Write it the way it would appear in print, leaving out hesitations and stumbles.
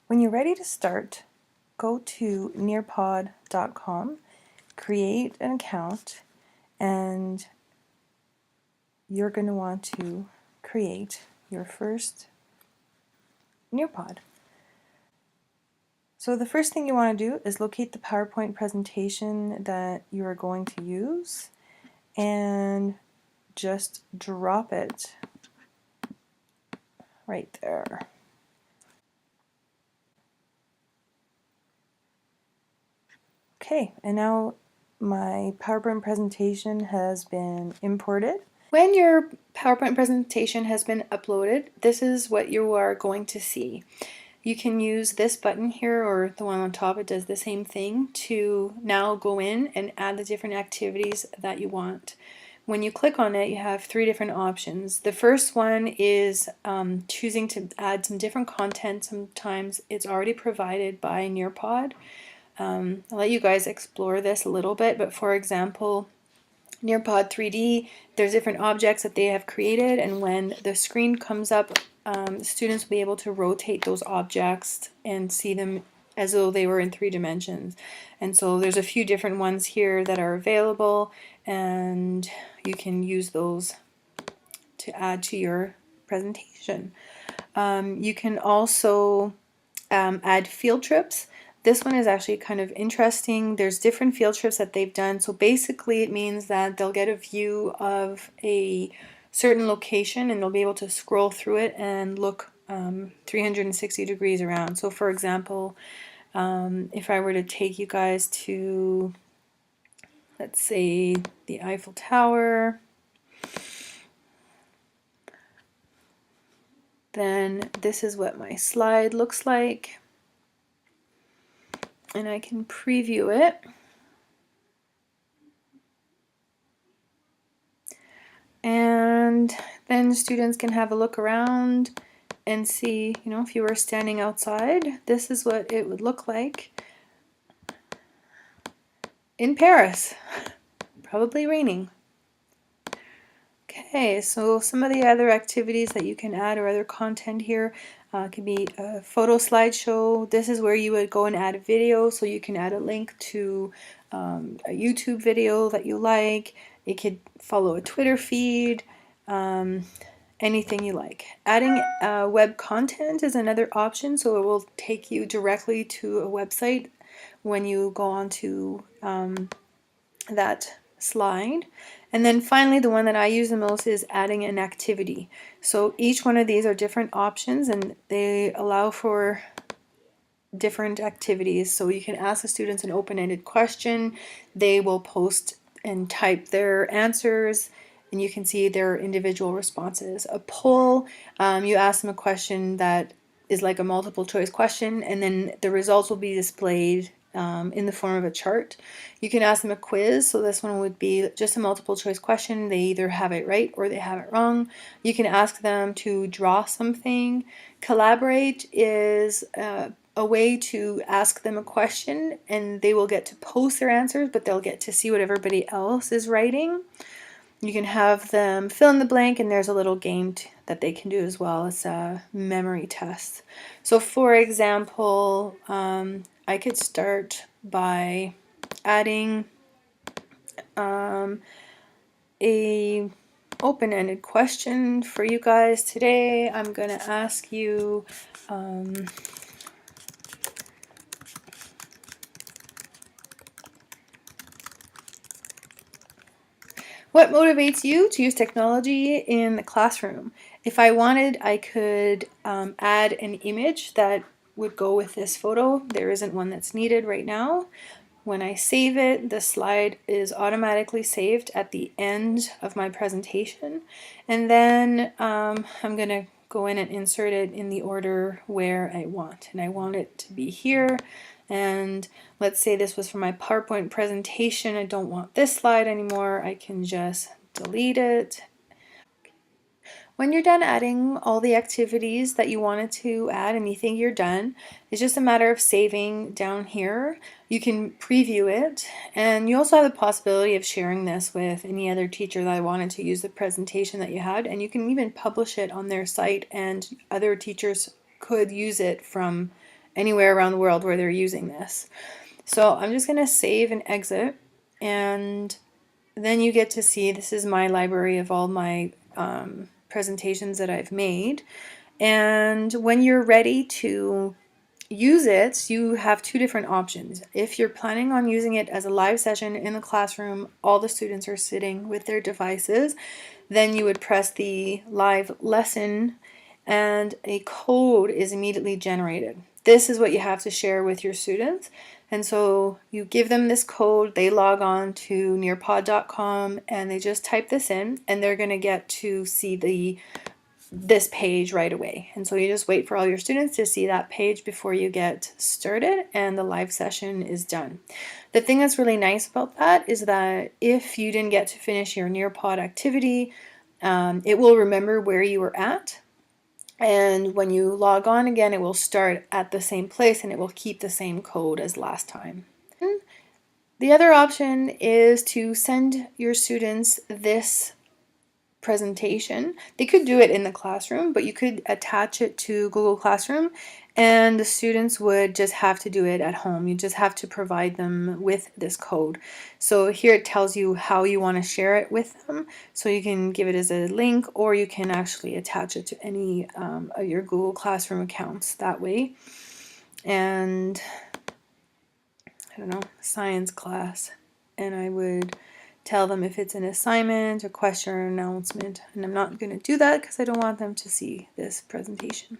When you're ready to start, go to nearpod.com, create an account, and you're going to want to create your first Nearpod. So the first thing you want to do is locate the PowerPoint presentation that you are going to use and just drop it right there. Okay, and now my PowerPoint presentation has been imported. When your PowerPoint presentation has been uploaded, this is what you are going to see. You can use this button here or the one on top, it does the same thing, to now go in and add the different activities that you want. When you click on it, you have three different options. The first one is choosing to add some different content. Sometimes it's already provided by Nearpod. I'll let you guys explore this a little bit, but for example, Nearpod 3D, there's different objects that they have created, and when the screen comes up, students will be able to rotate those objects and see them as though they were in 3 dimensions. And so there's a few different ones here that are available, and you can use those to add to your presentation. You can also add field trips. This one is actually kind of interesting. There's different field trips that they've done. So basically it means that they'll get a view of a certain location and they'll be able to scroll through it and look 360 degrees around. So for example, if I were to take you guys to, let's say, the Eiffel Tower, then this is what my slide looks like. And I can preview it. And then students can have a look around and see, you know, if you were standing outside, this is what it would look like in Paris. Probably raining. Okay, so some of the other activities that you can add or other content here could be a photo slideshow. This is where you would go and add a video, so you can add a link to a YouTube video that you like. It could follow a Twitter feed, anything you like. Adding web content is another option, so it will take you directly to a website when you go on to that slide. And then finally, the one that I use the most is adding an activity. So each one of these are different options and they allow for different activities. So you can ask the students an open-ended question, they will post and type their answers, and you can see their individual responses. A poll, you ask them a question that is like a multiple choice question, and then the results will be displayed in the form of a chart. You can ask them a quiz, so this one would be just a multiple choice question. They either have it right or they have it wrong. You can ask them to draw something. Collaborate is a way to ask them a question and they will get to post their answers, but they'll get to see what everybody else is writing. You can have them fill in the blank, and there's a little game that they can do as well. It's a memory test. So for example, I could start by adding a open-ended question for you guys today. I'm going to ask you what motivates you to use technology in the classroom? If I wanted, I could add an image that would go with this photo. There isn't one that's needed right now. When I save it, the slide is automatically saved at the end of my presentation. And then I'm going to go in and insert it in the order where I want. And I want it to be here. And let's say this was for my PowerPoint presentation. I don't want this slide anymore. I can just delete it. When you're done adding all the activities that you wanted to add and you think you're done, it's just a matter of saving down here. You can preview it, and you also have the possibility of sharing this with any other teacher that wanted to use the presentation that you had, and you can even publish it on their site and other teachers could use it from anywhere around the world where they're using this. So I'm just going to save and exit, and then you get to see, this is my library of all my presentations that I've made. And when you're ready to use it, you have two different options. If you're planning on using it as a live session in the classroom, all the students are sitting with their devices, then you would press the live lesson and a code is immediately generated. This is what you have to share with your students. And so you give them this code, they log on to nearpod.com and they just type this in and they're going to get to see this page right away. And so you just wait for all your students to see that page before you get started and the live session is done. The thing that's really nice about that is that if you didn't get to finish your Nearpod activity, it will remember where you were at. And when you log on again, it will start at the same place and it will keep the same code as last time. The other option is to send your students this presentation. They could do it in the classroom, but you could attach it to Google Classroom and the students would just have to do it at home. You just have to provide them with this code. So here it tells you how you want to share it with them. So you can give it as a link or you can actually attach it to any of your Google Classroom accounts that way. And I don't know, science class. And I would tell them if it's an assignment, a question, or an announcement. And I'm not going to do that because I don't want them to see this presentation.